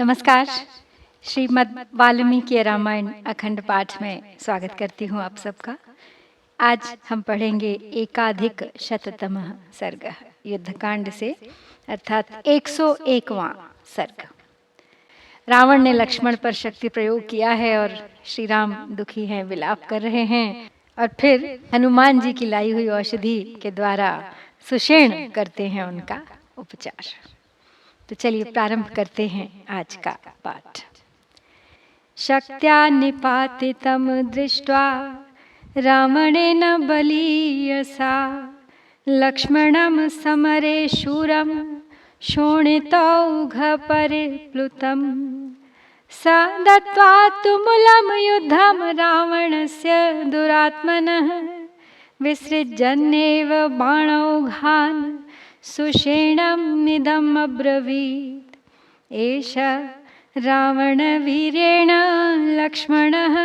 नमस्कार। श्रीमद् वाल्मीकि रामायण अखंड पाठ में स्वागत करती हूँ आप सबका। आज हम पढ़ेंगे एकाधिक शततम सर्ग युद्धकांड से, अर्थात 101वां सर्ग। रावण ने लक्ष्मण पर शक्ति प्रयोग किया है और श्री राम दुखी हैं, विलाप कर रहे हैं, और फिर हनुमान जी की लाई हुई औषधि के द्वारा सुषेण करते हैं उनका उपचार। तो चलिए प्रारंभ करते हैं आज का पाठ। शक्त्या निपातितं दृष्ट्वा रावणेन बलीयसा लक्ष्मणं समरे शूरं शोणितौघपरिप्लुतं स दत्त्वा तुमुलं युद्धं रावणस्य दुरात्मनः विसृज्यन्नेव बाणौघान् सुषेणमिदम् अब्रवीत् एष रावणवीर्येण लक्ष्मणः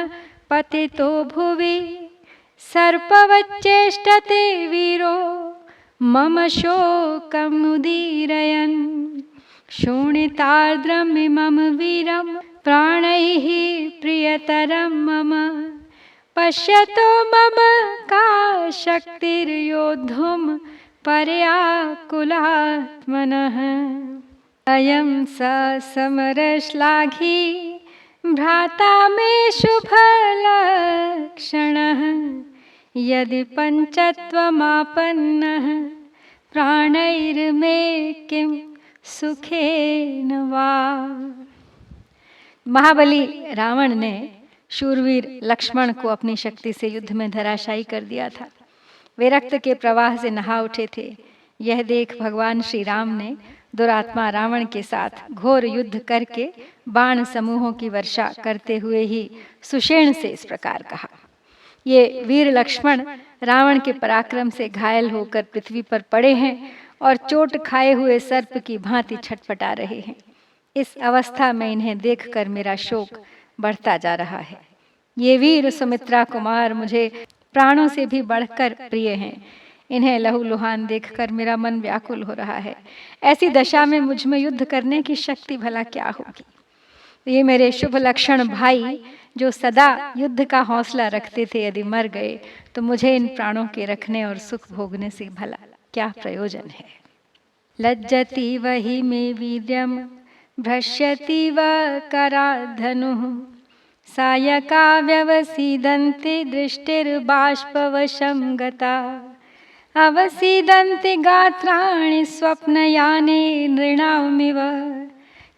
पतितो भुवि सर्पवच्चेष्टते वीरो मम शोकमुदीरयन् शोणितार्द्रमिमं वीरं प्राणैः प्रियतरं मम पश्यतो मम का शक्तिर्योद्धुं पर्याकुलात्मनः अयं स समरश्लाघी भ्राता मे शुभलक्षणः यदि पंचत्वमापन्नः प्राणैर्मे किं सुखेन वा। महाबली रावण ने शूरवीर लक्ष्मण को अपनी शक्ति से युद्ध में धराशायी कर दिया था। वे रक्त के प्रवाह से नहा उठे थे। यह देख भगवान श्री राम ने दुरात्मा रावण के साथ घोर युद्ध करके बाण समूहों की वर्षा करते हुए ही सुषेण से इस प्रकार कहा। ये वीर लक्ष्मण रावण के पराक्रम से घायल होकर पृथ्वी पर पड़े हैं और चोट खाए हुए सर्प की भांति छटपटा रहे हैं। इस अवस्था में इन्हें देखकर मेरा शोक बढ़ता जा रहा है। ये वीर सुमित्रा कुमार मुझे प्राणों से भी बढ़कर प्रिय हैं। इन्हें लहूलुहान देखकर मेरा मन व्याकुल हो रहा है। ऐसी दशा में मुझ में युद्ध करने की शक्ति भला क्या होगी। ये मेरे शुभ लक्षण भाई जो सदा युद्ध का हौसला रखते थे, यदि मर गए तो मुझे इन प्राणों के रखने और सुख भोगने से भला क्या प्रयोजन है। लज्जति वही में वीर्यम भ्रश्यति व कराधनुः सायका व्यवसीदन्ति दृष्टिर्बाष्पवशं गता अवसीदन्ति गात्राणि स्वप्नयाने नृणामिव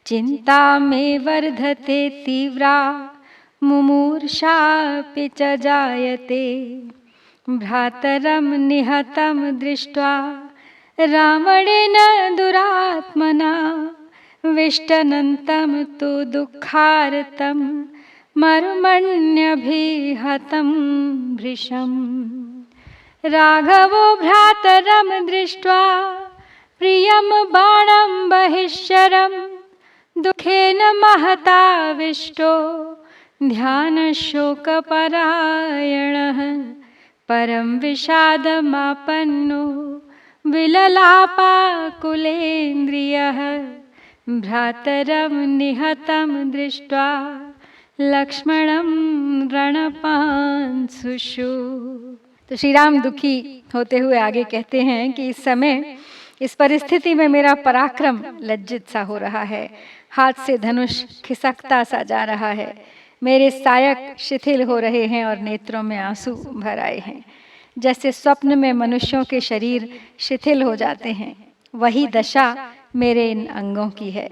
चिन्ता मे वर्धते तीव्रा मुमूर्षापि च जायते भ्रातरं निहतं दृष्ट्वा रावणेन दुरात्मना विष्टनन्तं तु दुःखार्तं मर्मण्यभिहतं भृशम् राघवो भ्रातरं दृष्ट्वा प्रियं बाणं बहिश्चरं दुःखेन महताविष्टो ध्यानशोकपरायणः परं विषादमापन्नो विललापाकुलेन्द्रियः भ्रातरं निहतं दृष्ट्वा लक्ष्मणं रणपांशुषु। तो श्री राम दुखी होते हुए आगे कहते हैं कि इस समय इस परिस्थिति में मेरा पराक्रम लज्जित सा हो रहा है। हाथ से धनुष खिसकता सा जा रहा है। मेरे सायक शिथिल हो रहे हैं और नेत्रों में आंसू भर आए हैं। जैसे स्वप्न में मनुष्यों के शरीर शिथिल हो जाते हैं, वही दशा मेरे इन अंगों की है।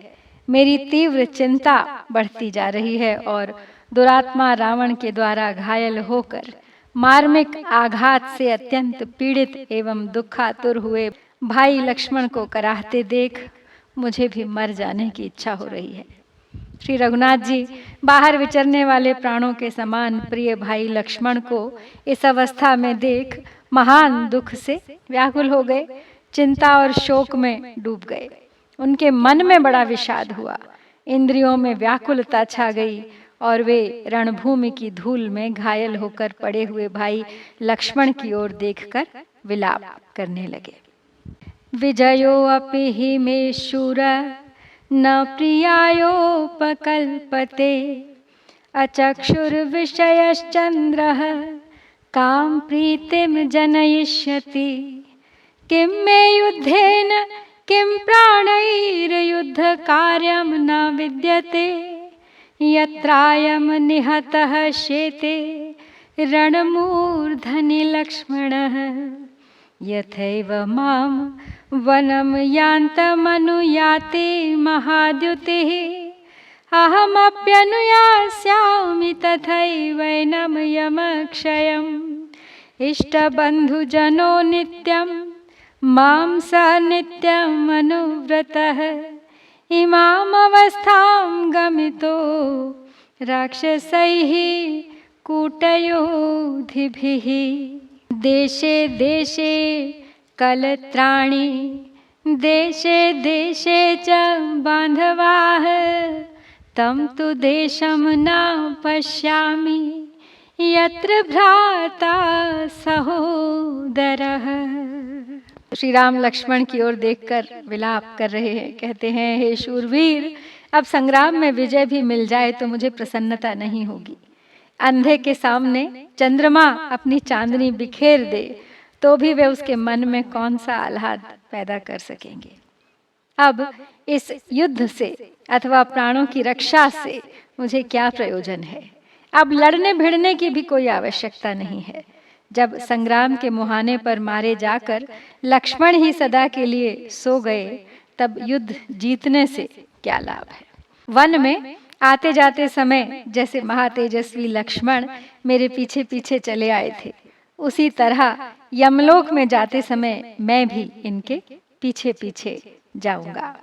मेरी तीव्र चिंता बढ़ती जा रही है और दुरात्मा रावण के द्वारा घायल होकर मार्मिक आघात से अत्यंत पीड़ित एवं दुखातुर हुए भाई लक्ष्मण को कराहते देख मुझे भी मर जाने की इच्छा हो रही है। श्री रघुनाथ जी बाहर विचरने वाले प्राणों के समान प्रिय भाई लक्ष्मण को इस अवस्था में देख महान दुख से व्याकुल हो गए, चिंता और शोक में डूब गए। उनके मन में बड़ा विषाद हुआ, इंद्रियों में व्याकुलता छा गई और वे रणभूमि की धूल में घायल होकर पड़े हुए भाई लक्ष्मण की ओर देखकर विलाप करने लगे। विजयो अपि हि मे शूर न प्रियायोपकल्पते। अचक्षुर्विषयश्चन्द्रः कां प्रीतिं जनयिष्यति। किं मे युद्धेन किं प्राणैर्युद्धकार्यं न विद्यते। यत्रायं निहतः शेते रणमूर्धनि लक्ष्मणः। यथैव मां वनं यान्तमनुयाति महाद्युतिः। अहमप्यनुयास्यामि तथैवैनं यमक्षयम्। इष्टबन्धुजनो नित्यं मां स नित्यमनुव्रतः। इमामवस्थां गमितो राक्षसैः कूटयोधिभिः। देशे देशे कलत्राणि देशे देशे च बान्धवाः। तं तु देशं न पश्यामि यत्र भ्राता सहोदरः। श्री राम लक्ष्मण की ओर देखकर विलाप कर रहे हैं। कहते हैं, हे शूरवीर, अब संग्राम में विजय भी मिल जाए तो मुझे प्रसन्नता नहीं होगी। अंधे के सामने चंद्रमा अपनी चांदनी बिखेर दे तो भी वे उसके मन में कौन सा आह्लाद पैदा कर सकेंगे। अब इस युद्ध से अथवा प्राणों की रक्षा से मुझे क्या प्रयोजन है। अब लड़ने भिड़ने की भी कोई आवश्यकता नहीं है। जब संग्राम के मुहाने पर मारे जाकर लक्ष्मण ही सदा के लिए सो गए, तब युद्ध जीतने से क्या लाभ है। वन में आते जाते समय जैसे महातेजस्वी लक्ष्मण मेरे पीछे पीछे चले आए थे, उसी तरह यमलोक में जाते समय मैं भी इनके पीछे पीछे जाऊंगा।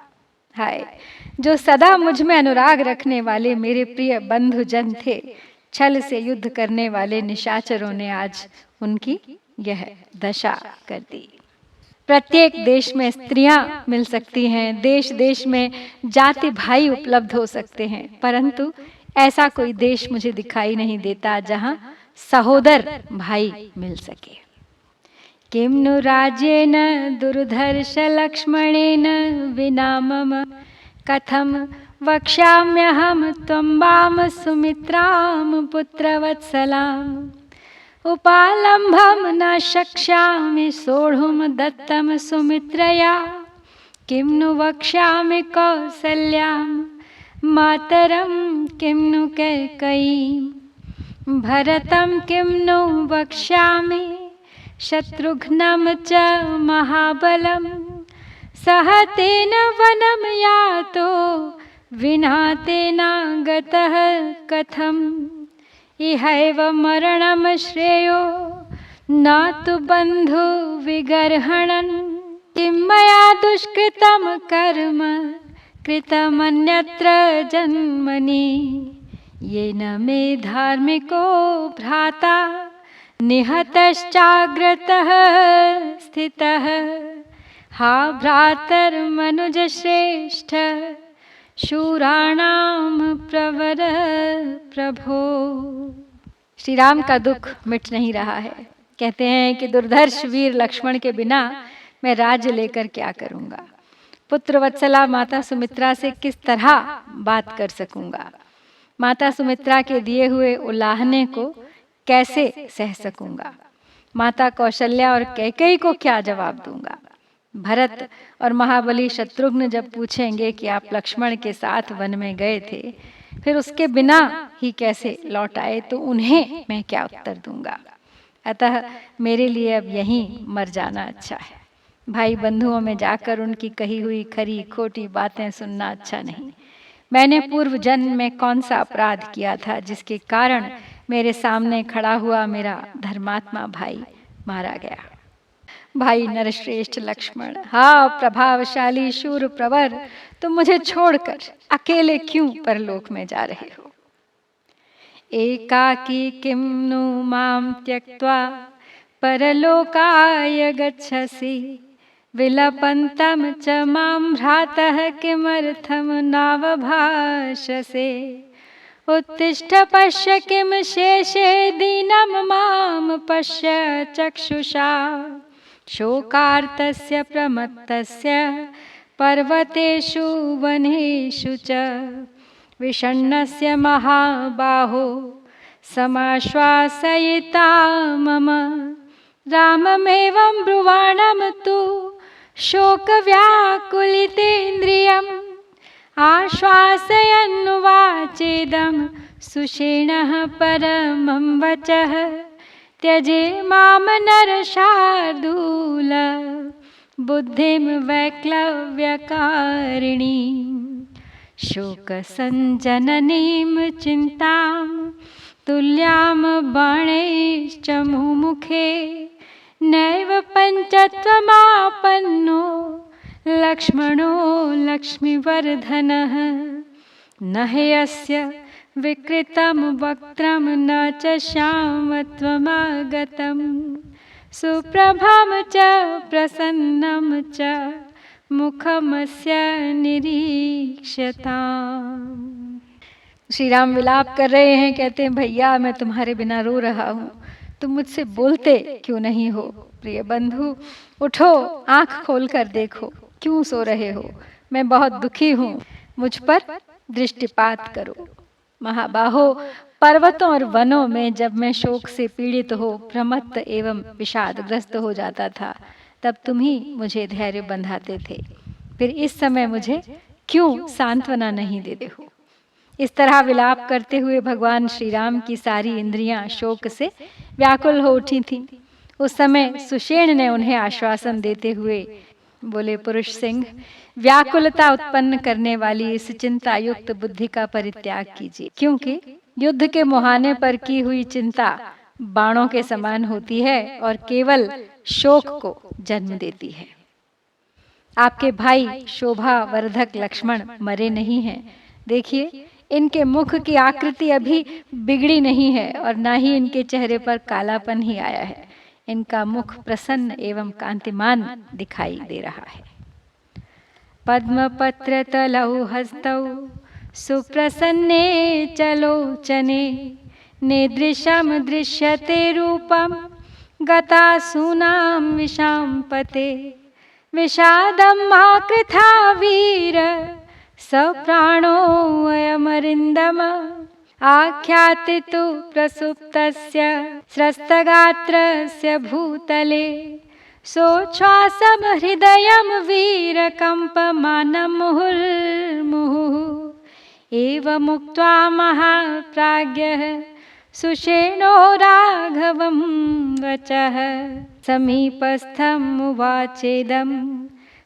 हाय, जो सदा मुझ में अनुराग रखने वाले मेरे प्रिय बंधुजन थे, छल से युद्ध करने वाले निशाचरों ने आज उनकी यह दशा कर दी। प्रत्येक देश में स्त्रियां मिल सकती हैं, देश देश में जाति भाई उपलब्ध हो सकते हैं, परंतु ऐसा कोई देश मुझे दिखाई नहीं देता जहां सहोदर भाई मिल सके। किं नु राज्येन दुर्धर्ष लक्ष्मणेन विना मम। कथं वक्ष्याम्यहं त्वं सुमित्रां पुत्रवत्सलाम्। उपालम्भं न शक्ष्यामि सोढुं दत्तं सुमित्रया। किं नु वक्ष्यामि कौसल्यां मातरं किं नु कैकेयीं। भरतं किं नु वक्ष्यामि शत्रुघ्नं च महाबलं। सह तेन वनं यातो विना तेनागतः कथम्। इहैव मरणं श्रेयो न तु बन्धु विगर्हणन्। किं मया दुष्कृतं कर्म कृतमन्यत्र जन्मनि। येन मे धार्मिको भ्राता निहतश्चाग्रतः स्थितः। हा भ्रातर्मनुजश्रेष्ठ शूराणाम प्रवर प्रभो। श्री राम का दुख मिट नहीं रहा है। कहते हैं कि दुर्धर्ष वीर लक्ष्मण के बिना मैं राज्य लेकर क्या करूंगा। पुत्र वत्सला माता सुमित्रा से किस तरह बात कर सकूंगा। माता सुमित्रा के दिए हुए उलाहने को कैसे सह सकूंगा। माता कौशल्या और कैकेयी को क्या जवाब दूंगा। भरत और महाबली शत्रुघ्न जब पूछेंगे कि आप लक्ष्मण के साथ वन में गए थे, फिर उसके बिना ही कैसे लौट आए, तो उन्हें मैं क्या उत्तर दूंगा। अतः मेरे लिए अब यहीं मर जाना अच्छा है। भाई बंधुओं में जाकर उनकी कही हुई खरी खोटी बातें सुनना अच्छा नहीं। मैंने पूर्व जन्म में कौन सा अपराध किया था जिसके कारण मेरे सामने खड़ा हुआ मेरा धर्मात्मा भाई मारा गया। भाई नरश्रेष्ठ लक्ष्मण, हा प्रभावशाली शूर प्रवर, तुम मुझे छोड़कर अकेले क्यों परलोक में जा रहे हो। एकाकी किं नु मां त्यक्त्वा परलोकाय गच्छसि। विलपन्तं च मां भ्रातः किमर्थं नावभाषसे। उत्तिष्ठ पश्य किं शेषे दीनं मां पश्य चक्षुषा। शोकार्तस्य प्रमत्तस्य पर्वतेषु वनेषु च विषण्णस्य महाबाहो समाश्वासयिता मम राममेवं ब्रुवाणं तु शोकव्याकुलितेन्द्रियम् आश्वासयन्नुवाचेदं सुषेणः परमं वचः त्यजे मां नरशार्दूल बुद्धिं वैक्लव्यकारिणीं शोकसञ्जननीं चिन्तां तुल्यां बाणैश्च मुमुखे नैव पञ्चत्वमापन्नो लक्ष्मणो लक्ष्मीवर्धनः न ह्यस्य विकृतं वक्त्रं न च श्यामत्वमागतं सुप्रभं च प्रसन्नं च मुखमस्य निरीक्ष्यताम्। श्री राम विलाप कर रहे हैं, कहते हैं भैया मैं तुम्हारे बिना रो रहा हूँ, तुम मुझसे बोलते क्यों नहीं हो? प्रिय बंधु उठो, आंख खोलकर देखो, क्यों सो रहे हो? मैं बहुत दुखी हूँ, मुझ पर दृष्टिपात करो। महाबाहो, पर्वतों और वनों में जब मैं शोक से पीड़ित हो प्रमत्त एवं विषादग्रस्त हो जाता था, तब तुम ही मुझे धैर्य बंधाते थे, फिर इस समय मुझे क्यों सांत्वना नहीं देते हो? इस तरह विलाप करते हुए भगवान श्री राम की सारी इंद्रियां शोक से व्याकुल हो उठी थीं। उस समय सुषेण ने उन्हें आश्वासन देते हुए बोले, पुरुष सिंह, व्याकुलता उत्पन्न करने वाली इस चिंता युक्त बुद्धि का परित्याग कीजिए, क्योंकि युद्ध के मुहाने पर की हुई चिंता बाणों के समान होती है और केवल शोक को जन्म देती है। आपके भाई शोभा वर्धक लक्ष्मण मरे नहीं हैं। देखिए, इनके मुख की आकृति अभी बिगड़ी नहीं है और ना ही इनके चेहरे पर कालापन ही आया है। इनका मुख प्रसन्न एवं कांतिमान दिखाई दे रहा है। पद्मपत्र तलौ हस्तौ सुप्रसन्ने चलोचने नेदृशं दृश्यते रूपं गतासूनां विशाम्पते विषादं मा कृथा वीर सप्राणोऽयमरिन्दम आख्यातितु प्रसुप्तस्य स्रस्तगात्रस्य भूतले सोच्छ्वासं हृदयं वीरकम्पमानं मुहुर्मुहुः एवमुक्त्वा महाप्राज्ञः सुषेणो राघवं वचः समीपस्थम् उवाचेदं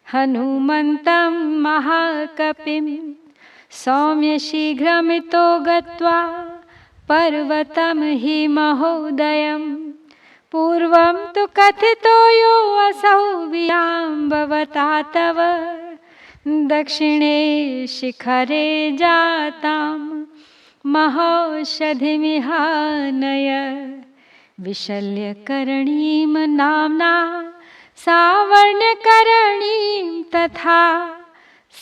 हनुमन्तं महाकपिं सौम्य शीघ्रमितो गत्वा पर्वतं हि महोदयं पूर्वं तु कथितो यो असौ वियाम्बवता तव दक्षिणे शिखरे जातां महौषधिमिहानय विशल्यकरणीं नाम्ना सावर्ण्यकरणीं तथा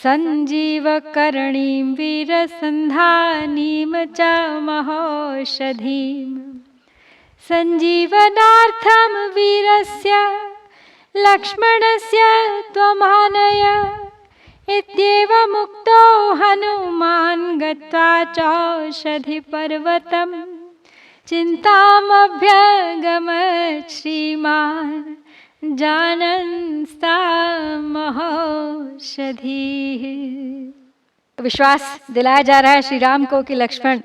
सञ्जीवकरणीं वीरसन्धानीं च महौषधीं सञ्जीवनार्थं वीरस्य लक्ष्मणस्य त्वमानय इत्येवमुक्तो हनुमान् गत्वा चौषधिपर्वतं चिन्तामभ्यगमत् श्रीमान् जानन्स्तामहौषधीः। विश्वास दिलाया जा रहा है श्री राम को कि लक्ष्मण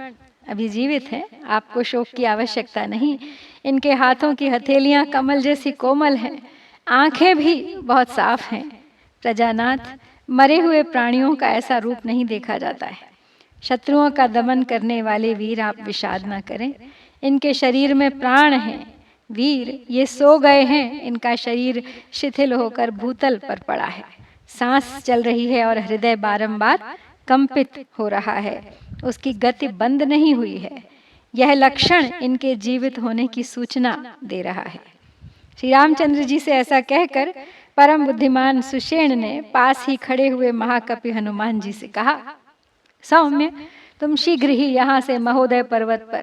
अभी जीवित हैं, आपको शोक की आवश्यकता नहीं। इनके हाथों की हथेलियां कमल जैसी कोमल हैं, आंखें भी बहुत साफ हैं। प्रजानाथ, मरे हुए प्राणियों का ऐसा रूप नहीं देखा जाता है। शत्रुओं का दमन करने वाले वीर, आप विषाद न करें। इनके शरीर में प्राण हैं। वीर ये सो गए हैं, इनका शरीर शिथिल होकर भूतल पर पड़ा है, सांस चल रही है और हृदय बारंबार कंपित हो रहा है, उसकी गति बंद नहीं हुई है। यह लक्षण इनके जीवित होने की सूचना दे रहा है। श्री रामचंद्र जी से ऐसा कहकर परम बुद्धिमान सुषेण ने पास ही खड़े हुए महाकपि हनुमान जी से कहा, सौम्य, तुम शीघ्र ही यहाँ से महोदय पर्वत पर,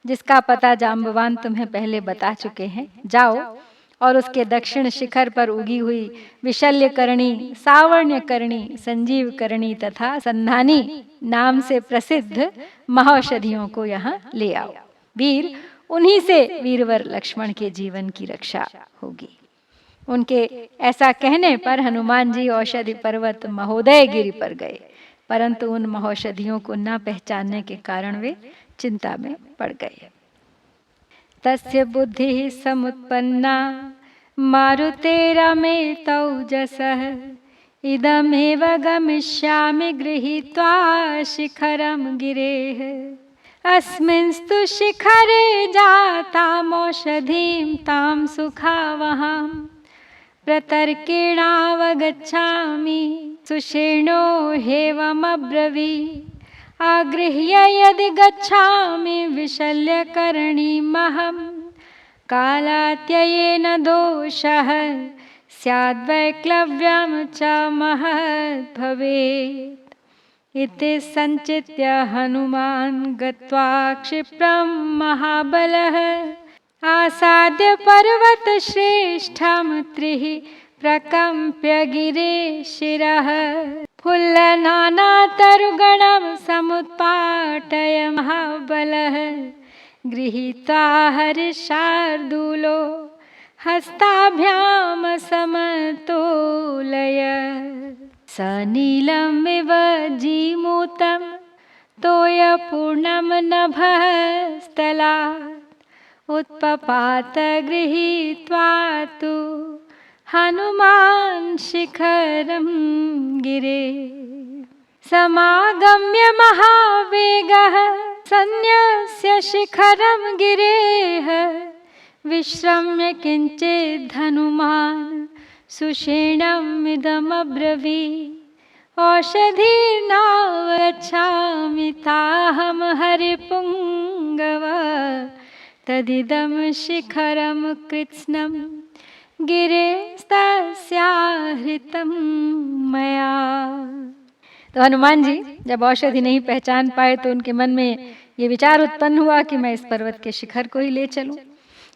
जिसका पता जाम्बवान तुम्हें पहले बता चुके हैं, जाओ और उसके दक्षिण शिखर पर उगी हुई विशल्यकर्णी, सावर्ण्यकर्णी, संजीवकर्णी तथा संधानी नाम से प्रसिद्ध महौषधियों को यहाँ ले आओ। वीर, उन्हीं से वीरवर लक्ष्मण के जीवन की रक्षा होगी। उनके ऐसा कहने पर हनुमान जी औषधि पर्वत महोदय गिरि पर गए, परंतु उन महौषधियों को न पहचानने के कारण वे चिंता में पड़ गए। तस्य बुद्धि समुत्पन्ना मारुतेरमेतौजसः इदमेव गमिष्यामि गृहीत्वा शिखरं गिरेः। अस्मिंस्तु शिखरे जातामौषधीं तां सुखावहां प्रतर्केणावगच्छामि सुषेणो ह्येवमब्रवीत्। आगृह्य यदि गच्छामि विशल्यकर्णीमहं कालात्ययेन दोषः स्याद्वैक्लव्यं च महद्भवेत्। इति संचित्य हनुमान् गत्वा क्षिप्रं महाबलः आसाद्य पर्वतश्रेष्ठं त्रिः प्रकम्प्य गिरेः शिरः। फुल्लनानातरुगणं समुत्पाटय महाबलः गृहीत्वा हर्षार्दूलो हस्ताभ्यां समतोलय। सनीलमिव जीमूतं तोयपूर्णं नभस्तलात् उत्पपात गृहीत्वा तु हनुमान् शिखरं गिरे। समागम्य महावेगः सन्न्यस्य शिखरं गिरेः विश्रम्य किञ्चित् हनुमान् सुषेणमिदमब्रवीत्। औषधीर्नावगच्छामि ताहं हरिपुङ्गव तदिदं शिखरं कृत्स्नं गिरेस्तस्याहृतं मया। तो हनुमान जी जब औषधि नहीं पहचान पाए तो उनके मन में ये विचार उत्पन्न हुआ कि मैं इस पर्वत के शिखर को ही ले चलूं।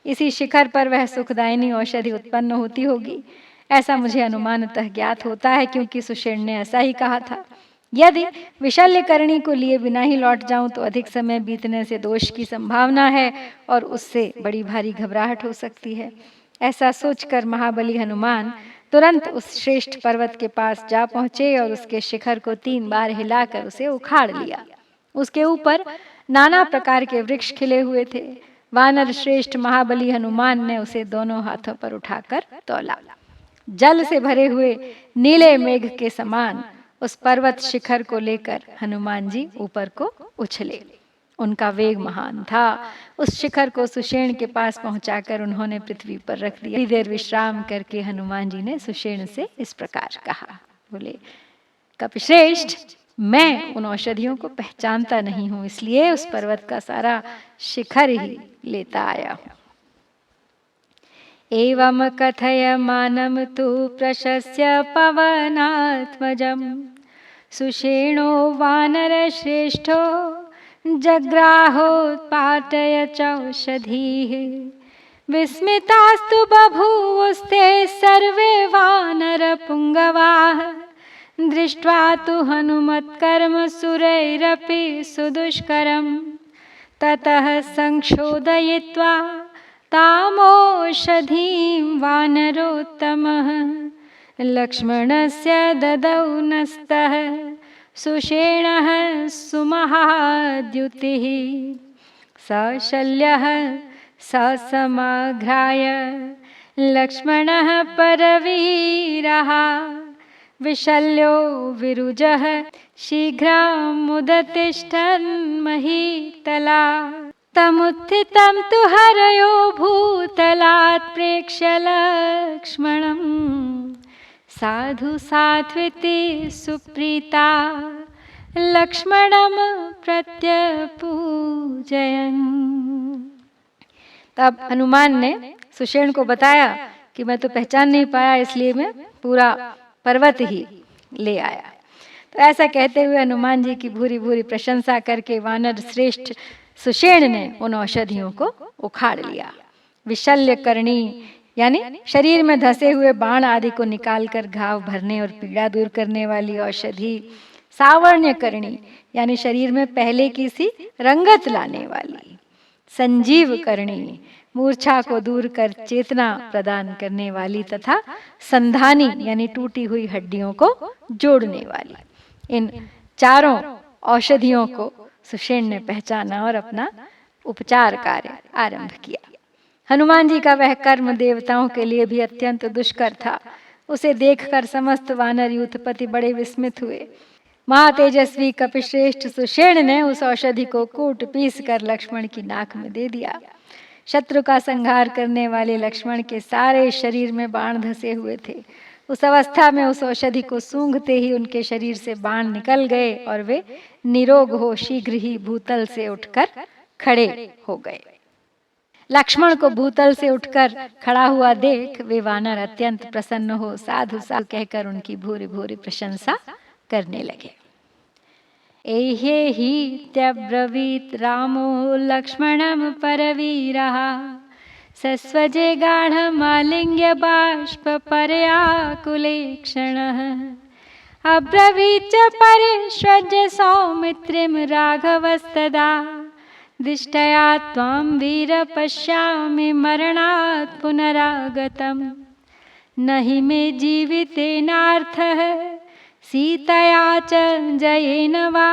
इसी शिखर पर वह सुखदायिनी औषधि उत्पन्न होती होगी, ऐसा मुझे अनुमानतः ज्ञात होता है, क्योंकि सुषेण ने ऐसा ही कहा था। यदि विशल्यकर्णी को लिए बिना ही लौट जाऊं तो अधिक समय बीतने से दोष की संभावना है और उससे बड़ी भारी घबराहट हो सकती है। ऐसा सोचकर महाबली हनुमान तुरंत उस श्रेष्ठ पर्वत के पास जा पहुंचे और उसके शिखर को 3 बार हिलाकर उसे उखाड़ लिया। उसके ऊपर नाना प्रकार के वृक्ष खिले हुए थे। वानर श्रेष्ठ महाबली हनुमान ने उसे दोनों हाथों पर उठाकर तौला। जल से भरे हुए नीले मेघ के समान उस पर्वत शिखर को लेकर हनुमान जी ऊपर को उछले। उनका वेग महान था। उस शिखर को सुषेण के पास पहुंचाकर उन्होंने पृथ्वी पर रख दिया। थोड़ी देर विश्राम करके हनुमान जी ने सुषेण से इस प्रकार कहा, बोले, कपिश्रेष्ठ, मैं उन औषधियों को पहचानता नहीं हूं, इसलिए उस पर्वत का सारा शिखर ही लेता आया हूं। एवं कथयमानं तु प्रशस्य पवनात्मजं सुषेणो वानरश्रेष्ठो जग्राहोत्पाटय चौषधीः। विस्मितास्तु बभूवुस्ते सर्वे वानरपुङ्गवाः दृष्ट्वा तु हनुमत्कर्म सुरैरपि सुदुष्करम्। ततः संशोधयित्वा तामौषधीं वानरोत्तमः लक्ष्मणस्य ददौ नस्तः सुषेणः सुमहाद्युतिः। स शल्यः स समाघ्राय लक्ष्मणः परवीरः विशल्यो विरुजः शीघ्रमुदतिष्ठन् महीतला। तमुत्थितं तु हरयो भूतलात् प्रेक्ष्य लक्ष्मणम् साधु सात्विति सुप्रीता लक्ष्मणं प्रत्यपूजयन्। तब हनुमान ने सुषेण को बताया कि मैं तो पहचान नहीं पाया, इसलिए मैं पूरा पर्वत ही ले आया। तो ऐसा कहते हुए हनुमान जी की भूरी भूरी प्रशंसा करके वानर श्रेष्ठ सुषेण ने उन औषधियों को उखाड़ लिया। विशल्यकर्णी यानी शरीर में धसे हुए बाण आदि को निकालकर घाव भरने और पीड़ा दूर करने वाली औषधि। सावर्ण्य करणी यानी शरीर में पहले की सी रंगत लाने वाली। संजीव करणी मूर्छा को दूर कर चेतना प्रदान करने वाली तथा संधानी यानी टूटी हुई हड्डियों को जोड़ने वाली। इन चारों औषधियों को सुषेण ने पहचाना और अपना उपचार कार्य आरंभ किया। हनुमान जी का वह कर्म देवताओं के लिए भी अत्यंत दुष्कर था। उसे देखकर समस्त वानर यूथपति बड़े विस्मित हुए। महातेजस्वी कपिश्रेष्ठ सुषेण ने उस औषधि को कूट पीस कर लक्ष्मण की नाक में दे दिया। शत्रु का संहार करने वाले लक्ष्मण के सारे शरीर में बाण धसे हुए थे। उस अवस्था में उस औषधि को सूंघते ही उनके शरीर से बाण निकल गए और वे निरोग हो शीघ्र ही भूतल से उठकर खड़े हो गए। लक्ष्मण को भूतल से उठकर खड़ा हुआ देख वे वानर अत्यंत प्रसन्न हो साधु साधु कहकर उनकी भूरि भूरि प्रशंसा करने लगे। एहे ही त्यब्रवीत रामो लक्ष्मणं परवीरः सस्वजे गाढमालिङ्ग्य बाष्प परयाकुलेक्षणः अब्रवीत च परिष्वज्य सौमित्रिं राघवस्तदा दिष्टया त्वां वीर पश्यामि मरणात् पुनरागतम् न हि मे जीवितेनार्थः सीतया च जयेन वा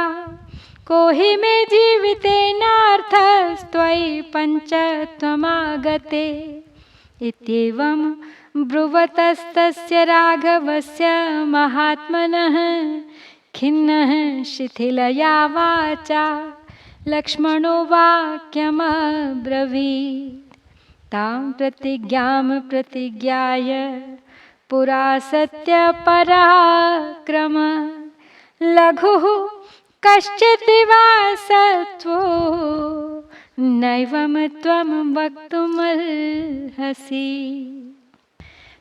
को हि मे जीवितेनार्थस्त्वयि पञ्चत्वमागते इत्येवं ब्रुवतस्तस्य राघवस्य महात्मनः खिन्नः शिथिलया वाचा लक्ष्मणो वाक्यमब्रवीत् तां प्रतिज्ञां प्रतिज्ञाय पुरा सत्यपराक्रम लघुः कश्चिदिवा सत्त्वो नैवं त्वं वक्तुमर्हसि।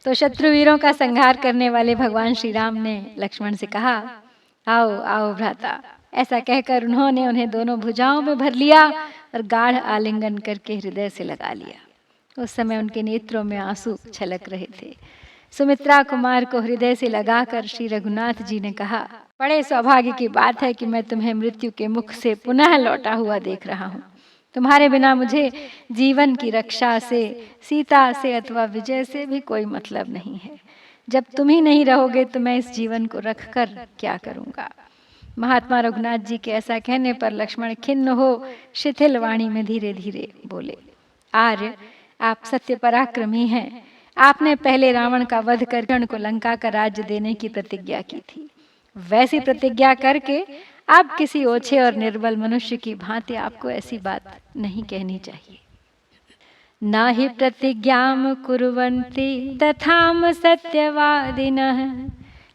तो शत्रुवीरों का संहार करने वाले भगवान श्री राम ने लक्ष्मण से कहा, आओ आओ भ्राता। ऐसा कहकर उन्होंने उन्हें दोनों भुजाओं में भर लिया और गाढ़ आलिंगन करके हृदय से लगा लिया। उस समय उनके नेत्रों में आंसू छलक रहे थे। सुमित्रा कुमार को हृदय से लगाकर श्री रघुनाथ जी ने कहा, बड़े सौभाग्य की बात है कि मैं तुम्हें मृत्यु के मुख से पुनः लौटा हुआ देख रहा हूँ। तुम्हारे बिना मुझे जीवन की रक्षा से, सीता से अथवा विजय से भी कोई मतलब नहीं है। जब तुम ही नहीं रहोगे तो मैं इस जीवन को रखकर क्या करूँगा। महात्मा रघुनाथ जी के ऐसा कहने पर लक्ष्मण खिन्न हो शिथिल वाणी में धीरे धीरे बोले, आर्य आप सत्य पराक्रमी हैं। आपने पहले रावण का वध कर कर्ण को लंका का राज्य देने की प्रतिज्ञा की थी। वैसी प्रतिज्ञा करके आप किसी ओछे और निर्बल मनुष्य की भांति आपको ऐसी बात नहीं कहनी चाहिए। न हि प्रतिज्ञां कुर्वन्ति तथाम सत्यवादिनः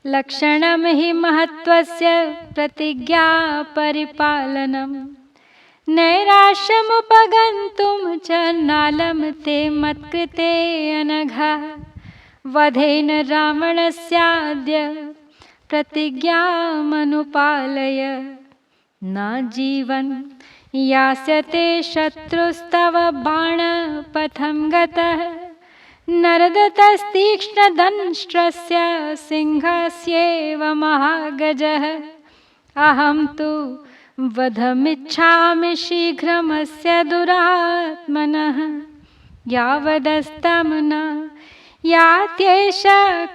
लक्षणं हि महत्वस्य प्रतिज्ञा परिपालनम् नैराश्यमुपगन्तुं च नालं ते मत्कृते अनघा वधेन रावणस्याद्य प्रतिज्ञामनुपालय न जीवन् यास्यते शत्रुस्तव बाणपथं गतः नरदतस्तीक्ष्णदंष्ट्रस्य सिंहस्येव महागजः अहं तु वधमिच्छामि शीघ्रमस्य दुरात्मनः यावदस्तं न यात्येष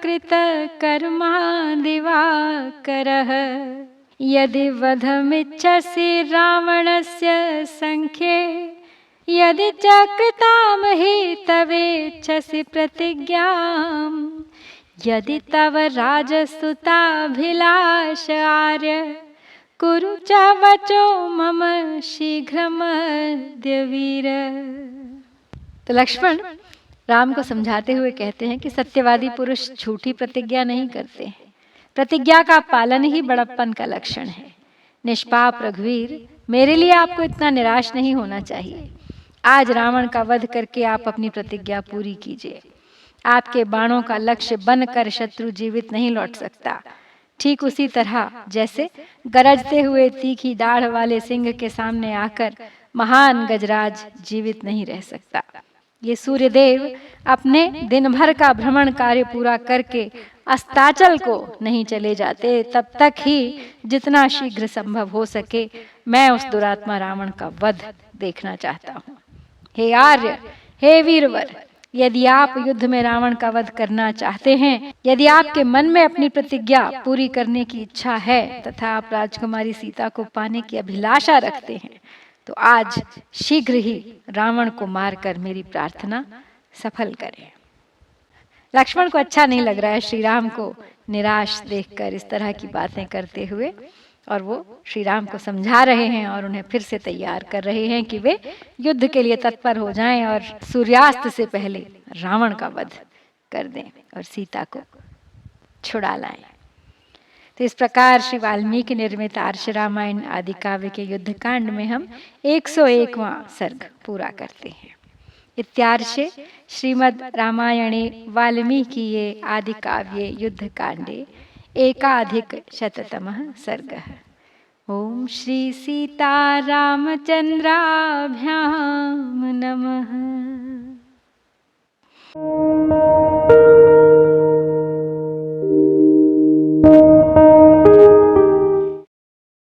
कृतकर्मा दिवाकरः यदि वधमिच्छसि रावणस्य संख्ये यदि च कृतां हि तवेच्छसि प्रतिज्ञां यदि तव राजसुताभिलाष आर्य कुरु च वचो मम शीघ्रमद्य वीर। तो लक्ष्मण राम को समझाते हुए कहते हैं कि सत्यवादी पुरुष झूठी प्रतिज्ञा नहीं करते हैं। प्रतिज्ञा का पालन ही बड़प्पन का लक्षण है। निष्पाप रघुवीर, मेरे लिए आपको इतना निराश नहीं होना चाहिए। आज रावण का वध करके आप अपनी प्रतिज्ञा पूरी कीजिए। आपके बाणों का लक्ष्य बनकर शत्रु जीवित नहीं लौट सकता। ठीक उसी तरह जैसे गरजते हुए तीखी दाढ़ वाले सिंह के सामने आकर महान गजराज जीवित नहीं रह सकता। ये सूर्यदेव अपने दिन भर का भ्रमण कार्य पूरा करके अस्ताचल को नहीं चले जाते, तब तक ही जितना शीघ्र संभव हो सके मैं उस दुरात्मा रावण का वध देखना चाहता हूँ। हे आर्य, हे वीरवर, यदि आप युद्ध में रावण का वध करना चाहते हैं, यदि आपके मन में अपनी प्रतिज्ञा पूरी करने की इच्छा है तथा आप राजकुमारी सीता को पाने की अभिलाषा रखते हैं, तो आज शीघ्र ही रावण को मारकर मेरी प्रार्थना सफल करें। लक्ष्मण को अच्छा नहीं लग रहा है श्री राम को निराश देखकर इस तरह की बातें करते हुए, और वो श्री राम को समझा रहे हैं और उन्हें फिर से तैयार कर रहे हैं कि वे युद्ध के लिए तत्पर हो जाएं और सूर्यास्त से पहले रावण का वध कर दें और सीता को छुड़ा लाएं। तो इस प्रकार श्री वाल्मीकि निर्मित आर्ष रामायण आदि काव्य के युद्ध कांड में हम 101वां सर्ग पूरा करते हैं। इत्यार्षे श्रीमद् रामायणे वाल्मीकिये आदि काव्ये युद्ध कांडे 1+शततमः सर्गः। ओम श्री सीता रामचंद्राभ्याम